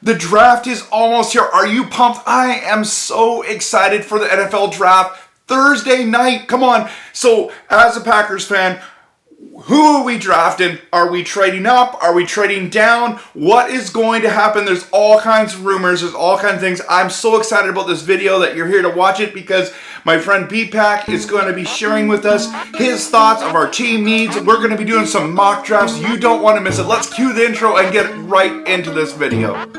The draft is almost here. Are you pumped? I am so excited for the NFL draft. Thursday night. Come on. So, as a Packers fan, who are we drafting? Are we trading up? Are we trading down? What is going to happen? There's all kinds of rumors. There's all kinds of things. I'm so excited about this video that you're here to watch it because my friend Bpack is going to be sharing with us his thoughts of our team needs. We're going to be doing some mock drafts. You don't want to miss it. Let's cue the intro and get right into this video.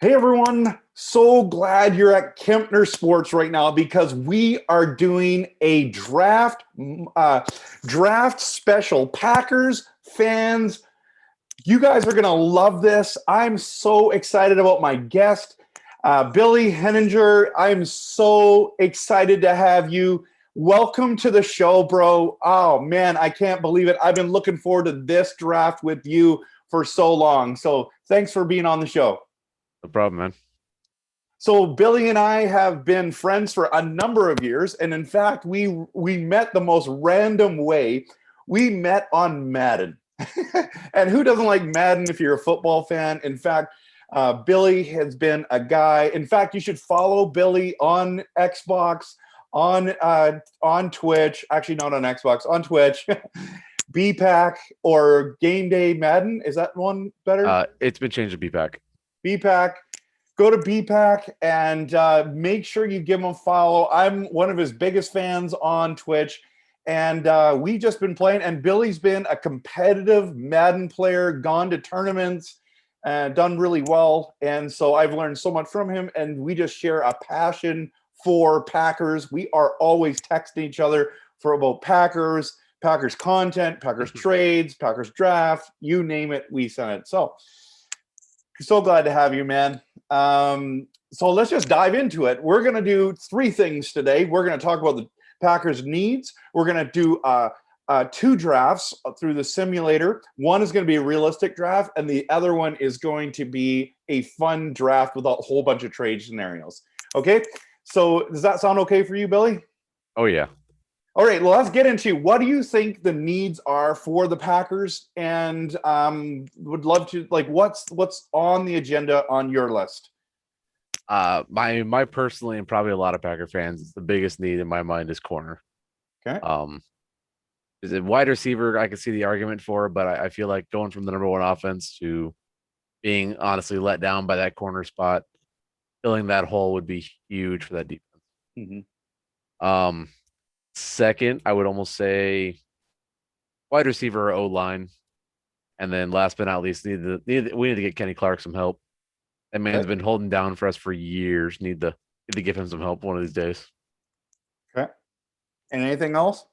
Hey everyone, so glad you're at Kempner Sports right now because we are doing a draft special. Packers fans, you guys are going to love this. I'm so excited about my guest, Billy Henninger. I'm so excited to have you. Welcome to the show, bro. Oh man, I can't believe it. I've been looking forward to this draft with you for so long. So thanks for being on the show. No problem, man. So Billy and I have been friends for a number of years, and in fact, we met the most random way. We met on Madden, and who doesn't like Madden if you're a football fan? In fact, Billy has been a guy. In fact, you should follow Billy on Xbox, on Twitch. Actually, not on Xbox, on Twitch. Bpack or Game Day Madden. Is that one better? It's been changed to Bpack. Bpack, go to Bpack and make sure you give him a follow. I'm one of his biggest fans on Twitch, and we just been playing. And Billy's been a competitive Madden player, gone to tournaments, done really well. And so I've learned so much from him, and we just share a passion for Packers. We are always texting each other for about Packers content, Packers trades, Packers draft, you name it, we send it. So glad to have you, man. So let's just dive into it. We're going to do three things today. We're going to talk about the Packers' needs. We're going to do two drafts through the simulator. One is going to be a realistic draft, and the other one is going to be a fun draft with a whole bunch of trade scenarios. Okay? So does that sound okay for you, Billy? Oh, yeah. All right, well, let's get into what do you think the needs are for the Packers, and would love to what's on the agenda on your list. My personally, and probably a lot of Packer fans, the biggest need in my mind is corner. Okay. Is it wide receiver? I can see the argument for it, but I feel like going from the number one offense to being honestly let down by that corner spot, filling that hole would be huge for that defense. Mm-hmm. Second, I would almost say wide receiver or O-line. And then last but not least, we need to get Kenny Clark some help. That man's been holding down for us for years. Need to give him some help one of these days. Okay. And anything else?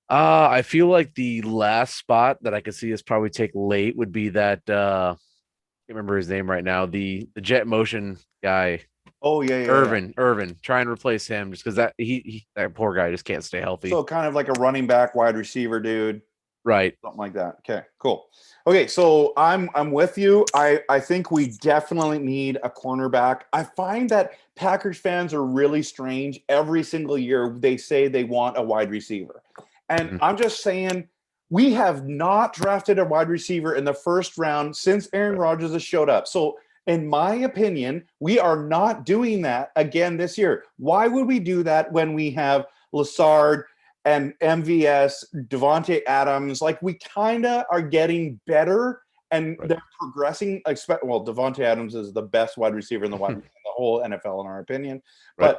I feel like the last spot that I could see us probably take late would be that I can't remember his name right now. The jet motion guy. Oh yeah, Irvin. Try and replace him just because that poor guy just can't stay healthy. So kind of like a running back, wide receiver dude, right? Something like that. Okay, cool. Okay, so I'm with you. I think we definitely need a cornerback. I find that Packers fans are really strange. Every single year they say they want a wide receiver, and I'm just saying we have not drafted a wide receiver in the first round since Aaron Rodgers has showed up. So in my opinion, we are not doing that again this year. Why would we do that when we have Lazard and MVS, Devontae Adams? Like, we kind of are getting better, and they're progressing. Well, Devontae Adams is the best wide receiver in the whole NFL, in our opinion. Right.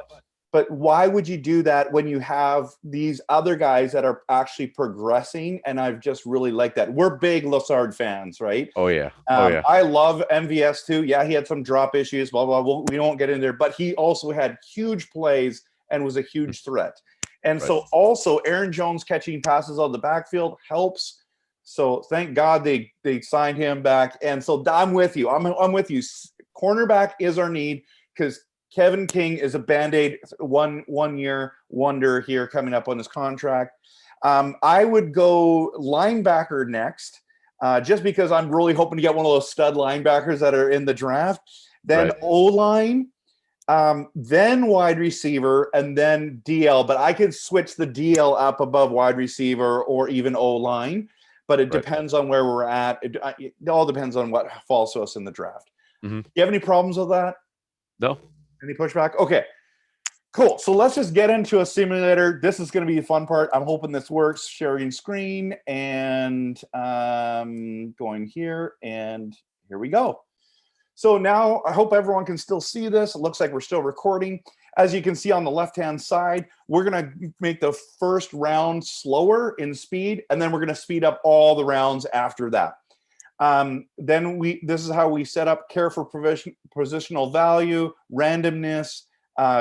But why would you do that when you have these other guys that are actually progressing? And I've just really liked that. We're big Lazard fans, right? Oh, yeah. I love MVS too. Yeah, he had some drop issues, blah, blah, blah. We won't get in there. But he also had huge plays and was a huge threat. And so also Aaron Jones catching passes on the backfield helps. So thank God they signed him back. And so I'm with you. I'm with you. Cornerback is our need because Kevin King is a Band-Aid one year wonder here coming up on his contract. I would go linebacker next, just because I'm really hoping to get one of those stud linebackers that are in the draft. Then Right. O-line, then wide receiver, and then DL. But I could switch the DL up above wide receiver or even O-line. But it Right. depends on where we're at. It all depends on what falls to us in the draft. Mm-hmm. Do you have any problems with that? No. Any pushback? Okay, cool. So let's just get into a simulator. This is going to be the fun part. I'm hoping this works. Sharing screen and going here, and here we go. So now I hope everyone can still see this. It looks like we're still recording. As you can see on the left-hand side, we're going to make the first round slower in speed, and then we're going to speed up all the rounds after that. This is how we set up care for positional value, randomness,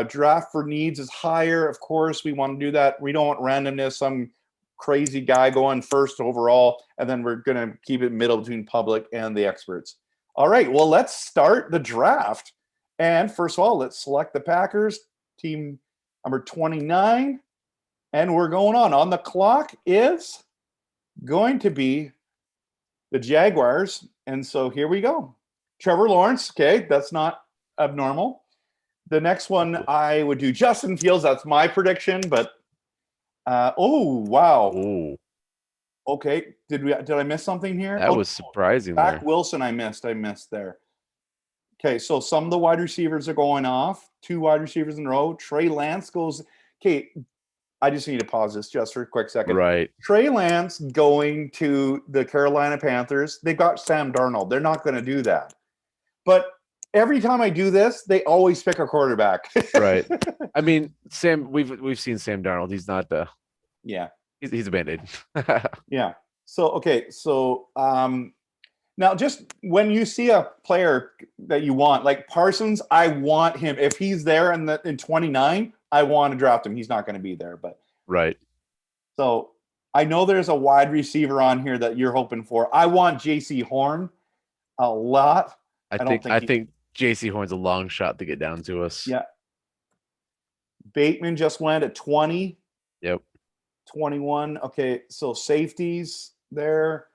draft for needs is higher. Of course, we want to do that. We don't want randomness, some crazy guy going first overall, and then we're going to keep it middle between public and the experts. All right, well, let's start the draft. And first of all, let's select the Packers, team number 29. And we're going on. On the clock is going to be the Jaguars. And so here we go. Trevor Lawrence. Okay, that's not abnormal. The next one I would do Justin Fields. That's my prediction. But oh, wow. Ooh, Okay, did I miss something here? that was surprising Zach there. Wilson, I missed there. Okay, so some of the wide receivers are going off. 2 wide receivers in a row. Trey Lance goes. Okay, I just need to pause this just for a quick second. Right. Trey Lance going to the Carolina Panthers. They've got Sam Darnold. They're not going to do that. But every time I do this, they always pick a quarterback. Right. I mean, Sam, we've seen Sam Darnold. He's not yeah. he's a Band-Aid. Yeah. So okay. So now just when you see a player that you want, like Parsons, I want him. If he's there in 29, I want to draft him. He's not going to be there, but Right. so I know there's a wide receiver on here that you're hoping for. I want J.C. Horn a lot. I think JC Horn's a long shot to get down to us. Yeah. Bateman just went at 20. Yep. 21. Okay, so safeties there.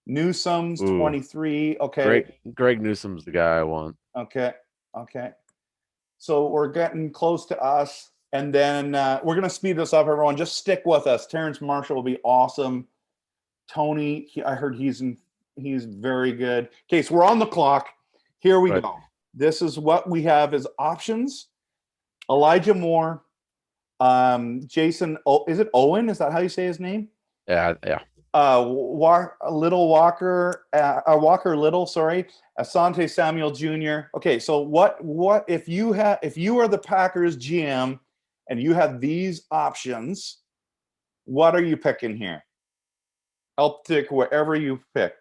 Newsom's Ooh. 23. Okay. Greg Newsom's the guy I want. Okay. So we're getting close to us. And then we're going to speed this up, everyone. Just stick with us. Terrence Marshall will be awesome. Tony, I heard he's very good. Okay, so we're on the clock. Here we go. This is what we have as options. Elijah Moore, Jason, is it Owen? Is that how you say his name? Yeah. Walker Little, sorry, Asante Samuel Jr. Okay, so what if you are the Packers GM and you have these options, what are you picking here? I'll pick wherever you pick.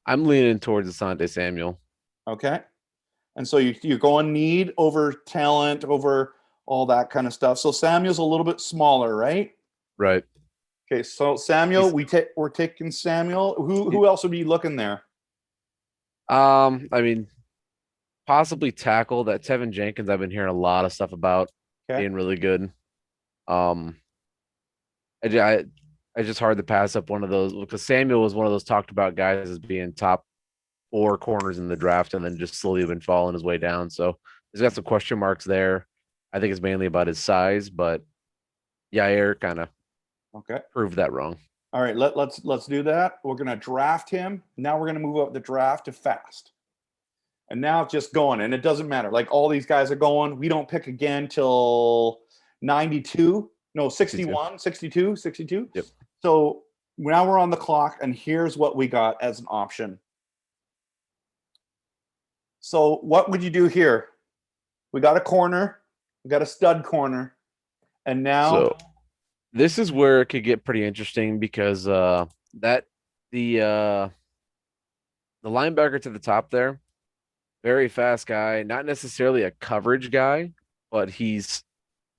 I'm leaning towards Asante Samuel. Okay. And so you're going need over talent, over all that kind of stuff. So Samuel's a little bit smaller, right? Right. Okay, so Samuel, we're taking Samuel. Who else would be looking there? I mean, possibly tackle that Tevin Jenkins. I've been hearing a lot of stuff about being really good. It's just hard to pass up one of those because Samuel was one of those talked about guys as being top 4 corners in the draft and then just slowly been falling his way down. So he's got some question marks there. I think it's mainly about his size, but Yair kind of proved that wrong. All right, let's do that. We're gonna draft him. Now we're gonna move up the draft to fast. And now it's just going, and it doesn't matter. Like all these guys are going. We don't pick again till 92. No, 61, 62. Yep. So now we're on the clock, and here's what we got as an option. So what would you do here? We got a corner. We got a stud corner. And now this is where it could get pretty interesting because the linebacker to the top there, very fast guy, not necessarily a coverage guy, but he's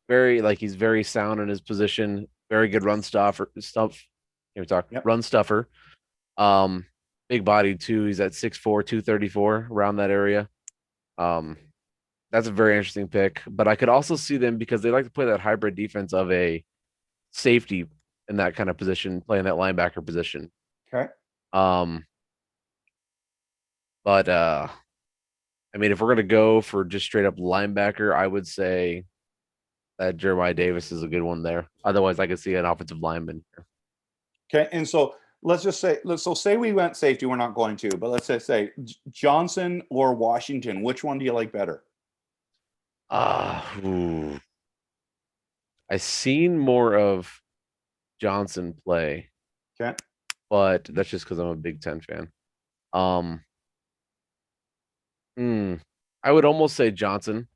very sound in his position, very good run stuffer. Run stuffer. Big body too. He's at 6'4", 234, around that area. That's a very interesting pick. But I could also see them because they like to play that hybrid defense of a safety in that kind of position, playing that linebacker position. Okay. Um, but I mean, if we're gonna go for just straight up linebacker, I would say that Jeremiah Davis is a good one there. Otherwise, I could see an offensive lineman here. Okay. And so let's just say, say we went safety. We're not going to, but let's just say Johnson or Washington. Which one do you like better? Ooh. I seen more of Johnson play, Okay. but that's just because I'm a Big Ten fan. Um, hmm, I would almost say Johnson.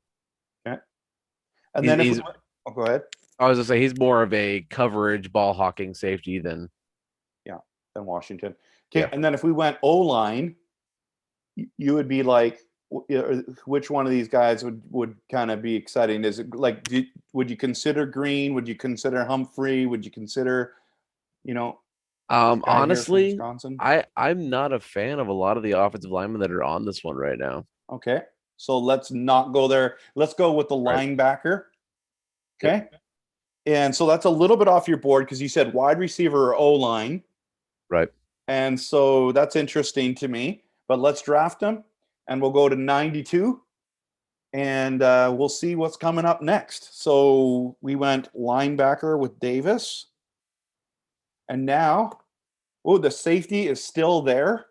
Okay. And He's, then if we he's oh, go ahead. I was gonna say he's more of a coverage ball hawking safety than Yeah. Then Washington. Okay. yeah. And then if we went O line, you would be like, which one of these guys would kind of be exciting? Is it like, would you consider Green? Would you consider Humphrey? Would you consider, you know, this guy here from Honestly, Wisconsin? I'm not a fan of a lot of the offensive linemen that are on this one right now. Okay. So let's not go there. Let's go with the Right. linebacker. Yep. Okay. And so that's a little bit off your board because you said wide receiver or O line. Right. And so that's interesting to me. But let's draft them and we'll go to 92 and we'll see what's coming up next. So we went linebacker with Davis. And now, oh, the safety is still there.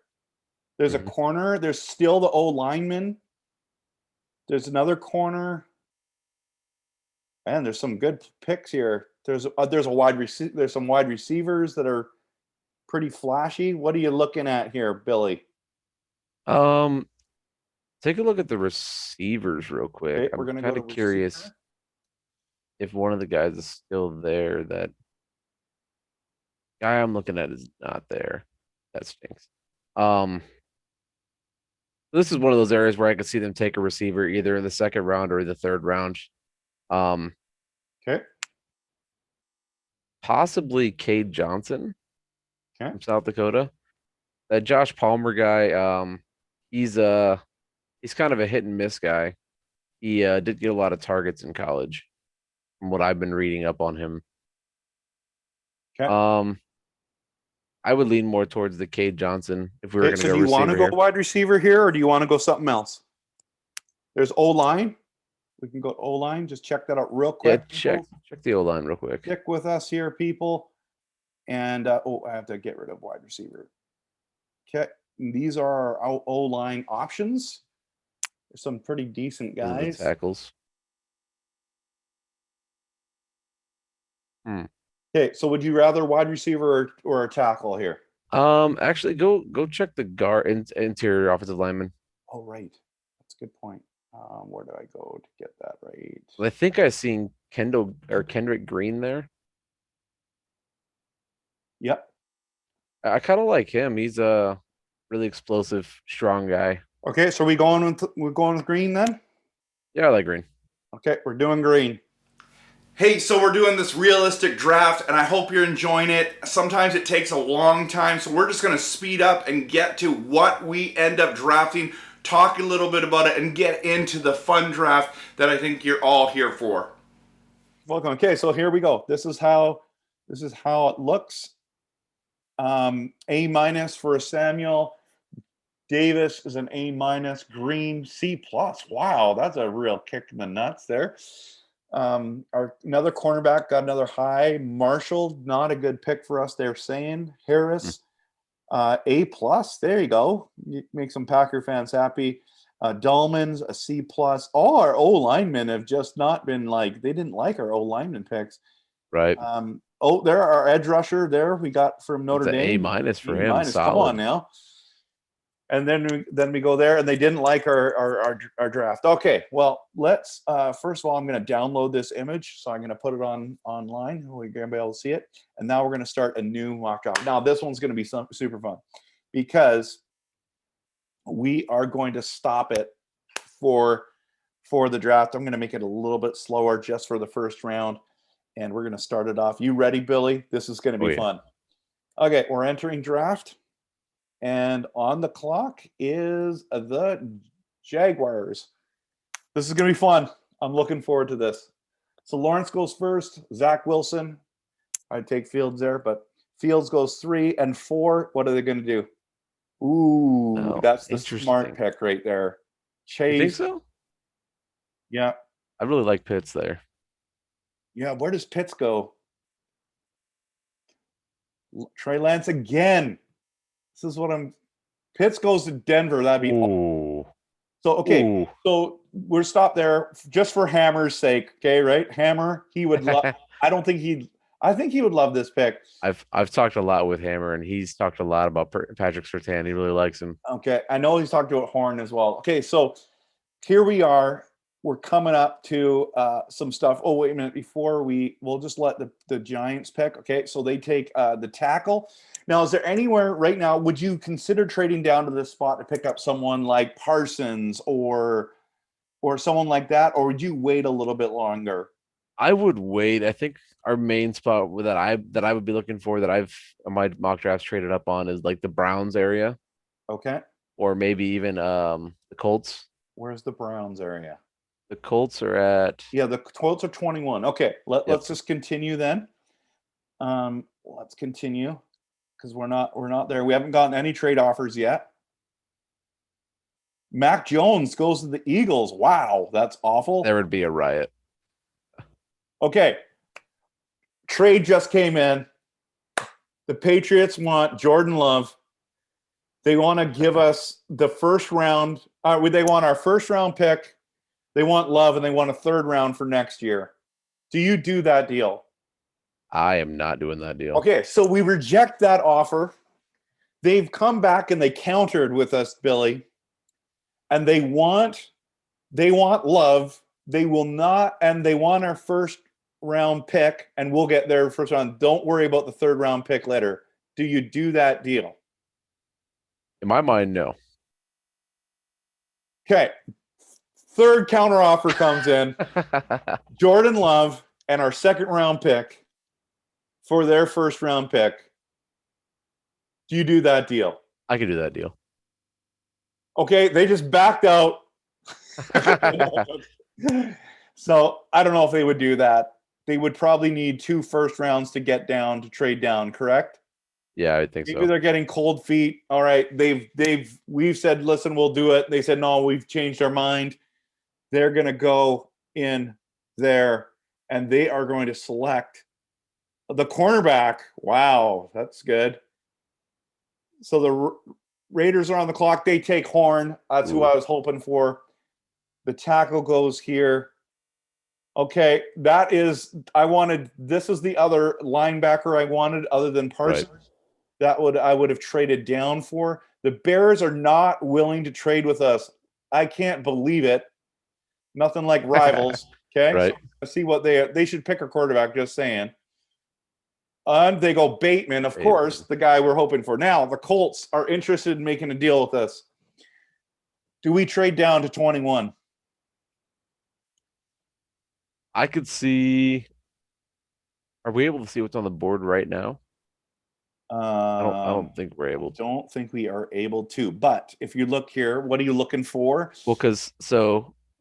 There's a Mhm. corner. There's still the O lineman. There's another corner. And there's some good picks here. There's a wide receiver. There's some wide receivers that are pretty flashy. What are you looking at here, Billy? Um, Take a look at the receivers real quick. Okay, we're I'm gonna go kind to of curious receiver. if one of the guys is still there. That guy I'm looking at is not there. That stinks. Um, this is one of those areas where I could see them take a receiver either in the second round or the third round. Um, Okay, Possibly Cade Johnson okay, from South Dakota. That Josh Palmer guy, he's he's kind of a hit and miss guy. He did get a lot of targets in college, from what I've been reading up on him. okay. Um, I would lean more towards the Cade Johnson if we were Okay, going to so go do you want to receiver go here. wide receiver here or do you want to go something else? There's O line. We can go O line. Just check that out real Yeah, quick. check People. the O line real quick. Stick with us here, people. And oh, I have to get rid of wide receiver. Okay, and these are our O line options. There's some pretty decent Those are the guys. tackles. Hmm. Okay, so would you rather wide receiver or a tackle here? Actually, go check the interior offensive lineman. Oh, right. That's a good point. Where do I go to get that right? I think I seen Kendall or Kendrick Green there. Yep. I kind of like him. He's a really explosive, strong guy. Okay, so we're going with green then? Yeah, I like Green. Okay, we're doing green. Hey, so we're doing this realistic draft, and I hope you're enjoying it. Sometimes it takes a long time, so we're just going to speed up and get to what we end up drafting, talk a little bit about it, and get into the fun draft that I think you're all here for. Welcome. Okay, so here we go. This is how it looks. A minus for Samuel. Davis is an A minus. Green C plus. Wow, that's a real kick in the nuts there. Our another cornerback got another high. Marshall, not a good pick for us. They're saying Harris, A plus. There you go. You make some Packer fans happy. Dahlman's a C plus. All our O linemen have just not been like they didn't like our O lineman picks. Right. There our edge rusher there we got from Notre That's an A Dame. minus for A him. minus. Come Solid. on now. And then we go there, and they didn't like our draft. Okay, well let's first of all, I'm going to download this image, so I'm going to put it online. We're going to be able to see it, and now we're going to start a new mock draft. Now this one's going to be super fun because we are going to stop it for the draft. I'm going to make it a little bit slower just for the first round, and we're going to start it off. You ready, Billy? This is going to be fun. Okay, we're entering draft. And on the clock is the Jaguars. This is going to be fun. I'm looking forward to this. So Lawrence goes first. Zach Wilson. I'd take Fields there, but Fields goes 3 and 4. What are they going to do? Ooh, Oh, that's the smart interesting. pick right there. You think Chase. so? Yeah. I really like Pitts there. Yeah. Where does Pitts go? Trey Lance again. This is what I'm. Pitts goes to Denver. That'd be awesome. Ooh. So okay. Ooh. So we're stopped there just for Hammer's sake. Okay, right? Hammer. He would love. I don't think he'd. I think he would love this pick. I've talked a lot with Hammer, and he's talked a lot about Patrick Surtain. He really likes him. Okay, I know he's talked about Horn as well. Okay, so here we are. We're coming up to some stuff. Oh, wait a minute. Before we'll just let the Giants pick. Okay, so they take the tackle. Now, is there anywhere right now, would you consider trading down to this spot to pick up someone like Parsons or someone like that, or would you wait a little bit longer? I would wait. I think our main spot that I would be looking for that I've on my mock drafts traded up on is like the Browns area, Okay, or maybe even the Colts. where's the Browns area? The Colts are at Yeah, the Colts are 21. Okay, yep. let's just continue then. Let's continue because we're not there. We haven't gotten any trade offers yet. Mac Jones goes to the Eagles. Wow, that's awful. There would be a riot. Okay. Trade just came in. The Patriots want Jordan Love. They want to give us the first round. They want our first round pick. They want Love, and they want a third round for next year. Do you do that deal? I am not doing that deal. Okay, so we reject that offer. They've come back and they countered with us, Billy. And they want Love. They will not, and they want our first round pick, and we'll get their first round. Don't worry about the third round pick later. Do you do that deal? In my mind, no. Okay. Third counter offer comes in. Jordan Love and our second round pick for their first round pick. Do you do that deal? I could do that deal. Okay, they just backed out. So I don't know if they would do that. They would probably need 2 first rounds to get down to trade down, correct? Yeah, I think Maybe so. they're getting cold feet. All right, we've said, listen, we'll do it. They said, no, we've changed our mind. They're going to go in there, and they are going to select the cornerback. Wow, that's good. So the Raiders are on the clock. They take Horn. That's who I was hoping for. The tackle goes here. Okay, this is the other linebacker I wanted other than Parsons. Right. I would have traded down for. The Bears are not willing to trade with us. I can't believe it. Nothing like rivals. Okay, right. So see what they should pick a quarterback. Just saying. And they go Bateman, of course, the guy we're hoping for. Now the Colts are interested in making a deal with us. Do we trade down to 21? I could see. Are we able to see what's on the board right now? I don't think we're able to. Don't think we are able to. But if you look here, what are you looking for? Well,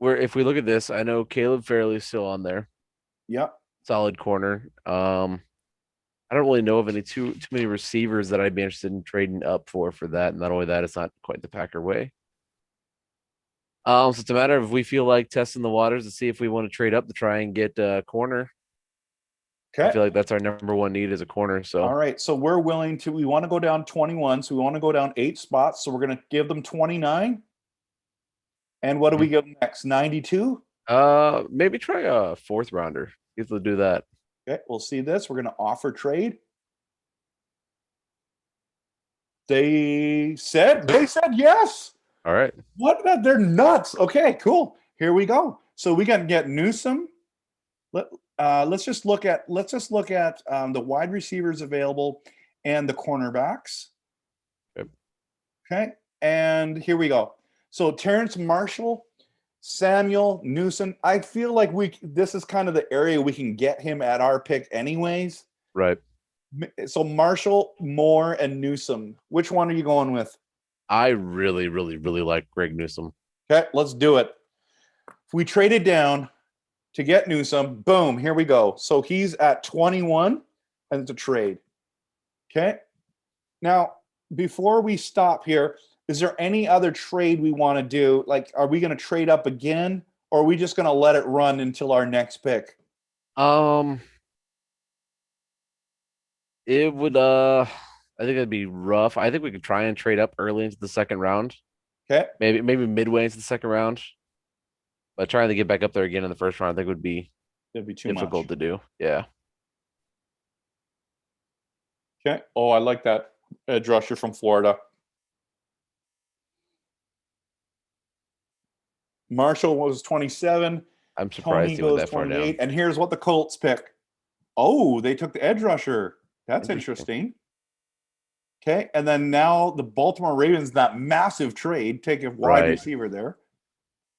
if we look at this, I know Caleb Fairley's still on there. Yep. Solid corner. I don't really know of any too many receivers that I'd be interested in trading up for that. And not only that, it's not quite the Packer way. So it's a matter of if we feel like testing the waters to see if we want to trade up to try and get a corner. Okay. I feel like that's our number one need as a corner. So all right. So we want to go down 21. So we want to go down 8 spots. So we're going to give them 29. And what do we give them next? 92? Maybe try a 4th rounder. If they'll do that. Okay, we'll see this. We're going to offer trade. They said yes. All right. What? They're nuts. Okay, cool. Here we go. So we got to get Newsome. Let's just look at the wide receivers available and the cornerbacks. Yep. Okay, and here we go. So Terrence Marshall, Samuel, Newsom. I feel like this is kind of the area we can get him at our pick anyways. Right. So Marshall, Moore, and Newsom. Which one are you going with? I really, really, really like Greg Newsom. Okay, let's do it. If we traded down to get Newsom, boom, here we go. So he's at 21, and it's a trade. Okay. Now, before we stop here, is there any other trade we want to do? Like, are we going to trade up again, or are we just going to let it run until our next pick? It would I think it'd be rough. I think we could try and trade up early into the second round. Okay. Maybe midway into the second round. But trying to get back up there again in the first round, I think would be It'd be too difficult much. to do. Yeah. Okay. Oh, I like that edge rusher from Florida. Marshall was 27. I'm surprised Tony he went goes that far 28. down. And here's what the Colts pick. Oh, they took the edge rusher. That's interesting. Okay. And then now the Baltimore Ravens, that massive trade, take a wide receiver there.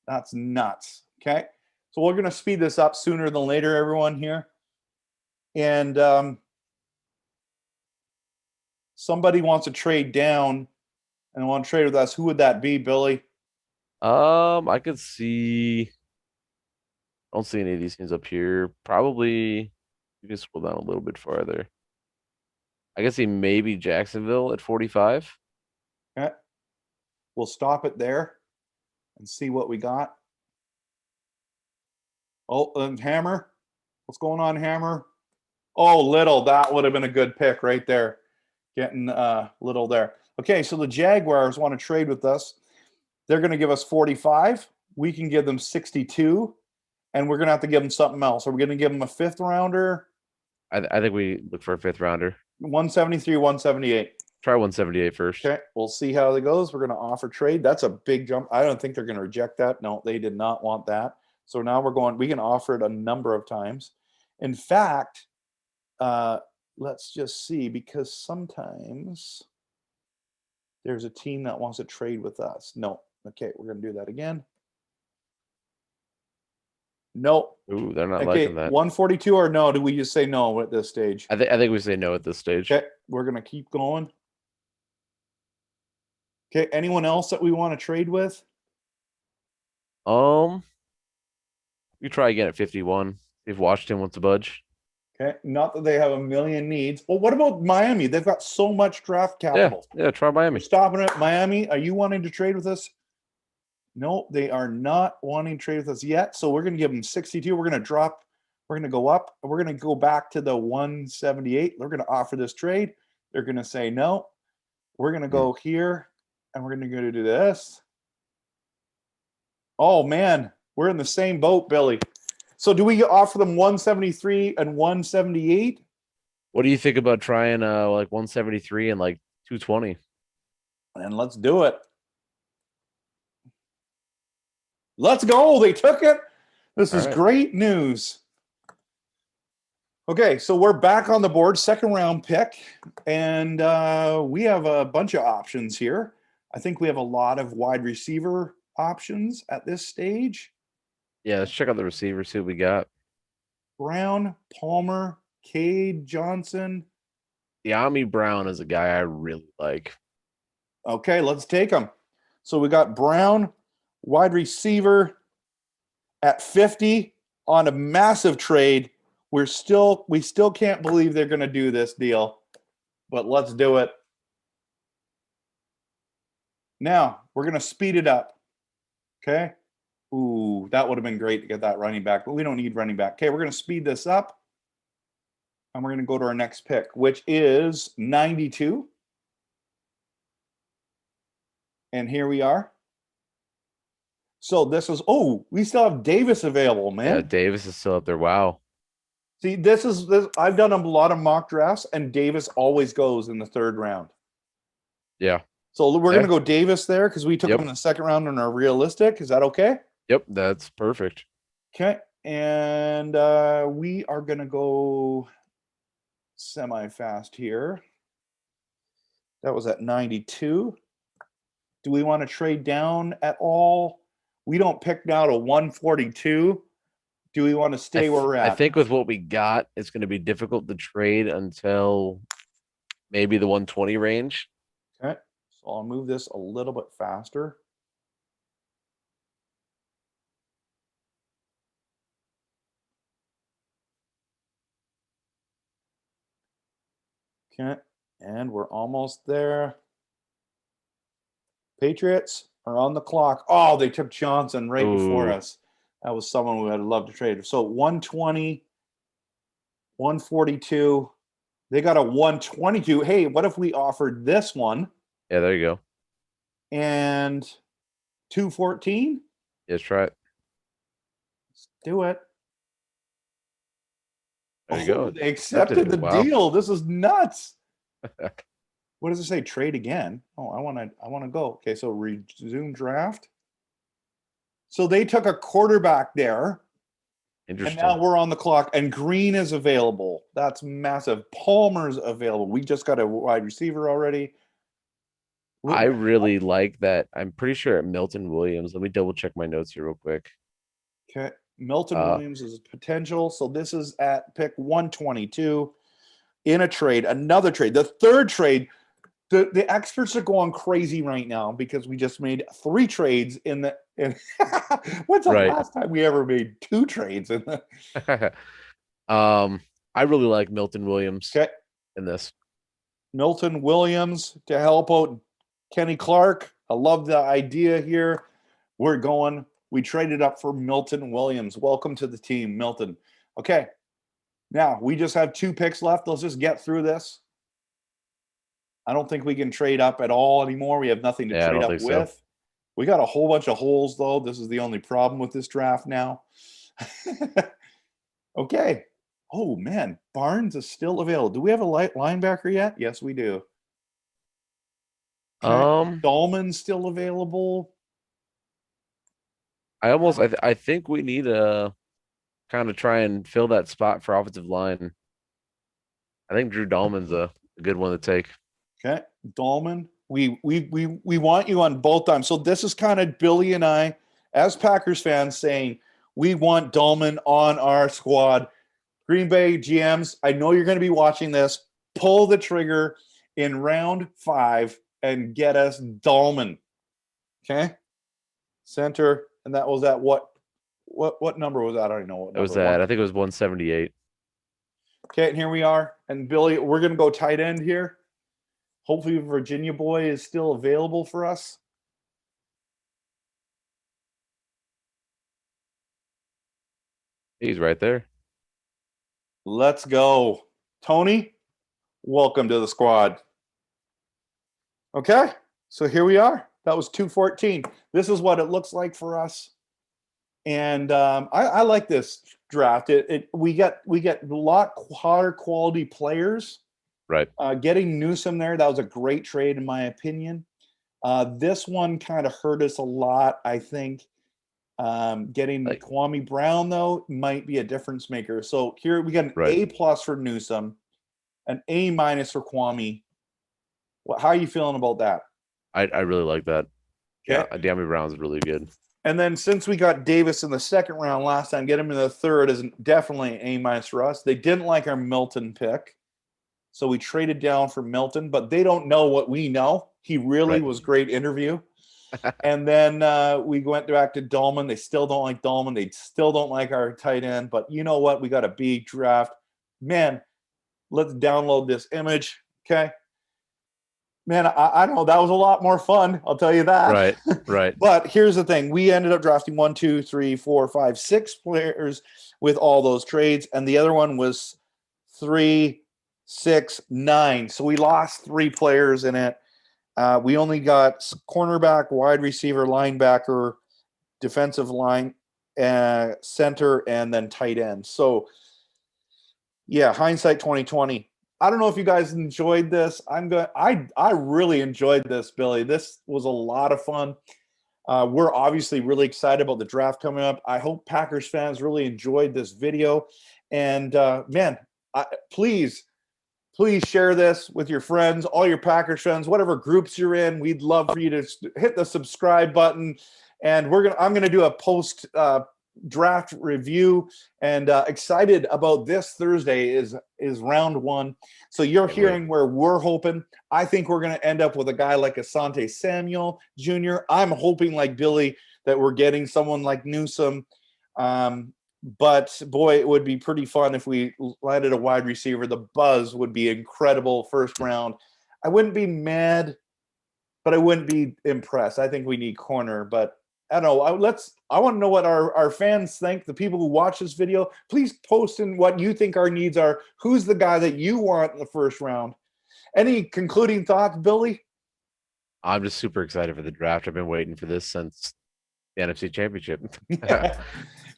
That's nuts. Okay. So we're going to speed this up sooner than later, everyone here. And somebody wants to trade down and want to trade with us. Who would that be, Billy? I could see. I don't see any of these teams up here. Probably you can scroll down a little bit farther. I can see maybe Jacksonville at 45. Okay. We'll stop it there and see what we got. Oh, and Hammer. What's going on, Hammer? Oh, Little. That would have been a good pick right there. Getting Little there. Okay, so the Jaguars want to trade with us. They're going to give us 45. We can give them 62. And we're going to have to give them something else. Are we going to give them a fifth rounder? I think we look for a fifth rounder. 173, 178. Try 178 first. Okay, we'll see how it goes. We're going to offer trade. That's a big jump. I don't think they're going to reject that. No, they did not want that. So now we can offer it a number of times. In fact, let's just see, because sometimes there's a team that wants to trade with us. No. Okay, we're going to do that again. No. Ooh, they're not Okay, liking that. 142 or no? Do we just say no at this stage? I think we say no at this stage. Okay, we're going to keep going. Okay, anyone else that we want to trade with? We try again at 51. See if Washington wants to budge. Okay, not that they have a million needs. Well, what about Miami? They've got so much draft capital. Yeah, try Miami. We're stopping at Miami. Are you wanting to trade with us? No, they are not wanting to trade with us yet. So we're going to give them 62. We're going to drop. We're going to go up. We're going to go back to the 178. They're going to offer this trade. They're going to say no. We're going to go here, and we're going to go to do this. Oh, man. We're in the same boat, Billy. So do we offer them 173 and 178? What do you think about trying like 173 and like 220? And let's do it. Let's go. They took it. This is great news. Okay, so we're back on the board, second round pick, and we have a bunch of options here. I think we have a lot of wide receiver options at this stage. Yeah, let's check out the receivers, see what we got. Brown, Palmer, Cade, Johnson. De'Ami Brown is a guy I really like. Okay, let's take him. So we got Brown, wide receiver at 50 on a massive trade. We still can't believe they're going to do this deal, but let's do it. Now we're going to speed it up. Okay. Ooh, that would have been great to get that running back, but we don't need running back. Okay, we're going to speed this up, and we're going to go to our next pick, which is 92. And here we are. So this is, we still have Davis available, man. Yeah, Davis is still up there. Wow. See, I've done a lot of mock drafts, and Davis always goes in the third round. Yeah. So we're going to go Davis there because we took him in the second round and are realistic. Is that okay? Yep, that's perfect. Okay. And we are going to go semi-fast here. That was at 92. Do we want to trade down at all? We don't pick now to 142. Do we want to stay where we're at? I think with what we got, it's going to be difficult to trade until maybe the 120 range. Okay. So I'll move this a little bit faster. Okay. And we're almost there. Patriots are on the clock. Oh, they took Johnson right before Ooh, us. That was someone we would love to trade. So 120, 142. They got a 122. Hey, what if we offered this one yeah, there you go. and 214? Let's try it. Let's do it. There you Oh, go. they Accepted accepted it. the Wow. deal. This is nuts. What does it say? Trade again. Oh, I want to go. Okay, so resume draft. So they took a quarterback there, and now Interesting. we're on the clock, and Green is available. That's massive. Palmer's available. We just got a wide receiver already. I really like that. I'm pretty sure Milton Williams. Let me double check my notes here real quick. Okay. Milton Uh, Williams is potential. So this is at pick 122 in a trade, another trade, the third trade. The experts are going crazy right now because we just made 3 trades in the. When's the right. last time we ever made 2 trades in the? I really like Milton Williams Okay. in this. Milton Williams to help out Kenny Clark. I love the idea here. We're going. We traded up for Milton Williams. Welcome to the team, Milton. Okay. Now we just have 2 picks left. Let's just get through this. I don't think we can trade up at all anymore. We have nothing to Yeah, I trade don't up think so. with. We got a whole bunch of holes, though. This is the only problem with this draft now. Okay. Oh, man. Barnes is still available. Do we have a light linebacker yet? Yes, we do. Okay. Um, Dahlman's still available. I think we need to kind of try and fill that spot for offensive line. I think Drew Dahlman's a good one to take. Okay. Dahlman. We want you on both times. So this is kind of Billy and I, as Packers fans, saying we want Dahlman on our squad. Green Bay GMs, I know you're going to be watching this. Pull the trigger in round 5 and get us Dahlman. Okay. Center. And that was at what number was that? I don't know what It was number. I think it was 178. Okay, and here we are. And Billy, we're going to go tight end here. Hopefully Virginia boy is still available for us. He's right there. Let's go. Tony, welcome to the squad. Okay, so here we are. That was 214. This is what it looks like for us. And I like this draft. We get a lot higher quality players. Right. Getting Newsom there, that was a great trade in my opinion. This one kind of hurt us a lot, I think. Getting Kwame Brown though might be a difference maker. So here we got an Right. A+ for Newsom, an A- for Kwame. How are you feeling about that? I really like that. Okay. Yeah, De'Ami Brown's really good. And then since we got Davis in the 2nd round last time, get him in the 3rd is definitely A- for us. They didn't like our Milton pick. So we traded down for Milton, but they don't know what we know. He really was great interview. And then we went back to Dahlman. They still don't like Dahlman. They still don't like our tight end. But you know what? We got a B draft. Man, let's download this image. Okay. Man, I don't know. That was a lot more fun. I'll tell you that. Right. But here's the thing. We ended up drafting 1, 2, 3, 4, 5, 6 players with all those trades. And the other one was 3, 6, 9. So we lost 3 players in it. We only got cornerback, wide receiver, linebacker, defensive line, center, and then tight end. So, yeah, hindsight 2020. I don't know if you guys enjoyed this. I really enjoyed this, Billy. This was a lot of fun. We're obviously really excited about the draft coming up. I hope Packers fans really enjoyed this video. And man, please share this with your friends, all your Packers friends, whatever groups you're in. We'd love for you to hit the subscribe button. And I'm gonna do a post draft review. And excited about this Thursday is round 1. So you're hearing where we're hoping. I think we're gonna end up with a guy like Asante Samuel Jr. I'm hoping, like Billy, that we're getting someone like Newsom. But boy, it would be pretty fun if we landed a wide receiver. The buzz would be incredible first round. I wouldn't be mad, but I wouldn't be impressed. I think we need corner, but I don't know. I want to know what our fans think, the people who watch this video. Please post in what you think our needs are. Who's the guy that you want in the first round? Any concluding thoughts, Billy? I'm just super excited for the draft. I've been waiting for this since the NFC Championship.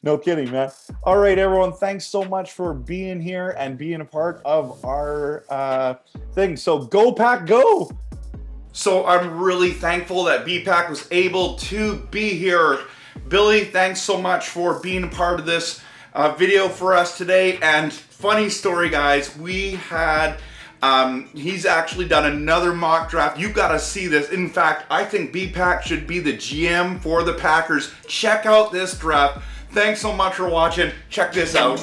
No kidding, man. All right, everyone. Thanks so much for being here and being a part of our thing. So go Pack, go! So I'm really thankful that Bpack was able to be here. Billy, thanks so much for being a part of this video for us today. And funny story, guys, we had he's actually done another mock draft. You got to see this. In fact, I think Bpack should be the GM for the Packers. Check out this draft. Thanks so much for watching. Check this out.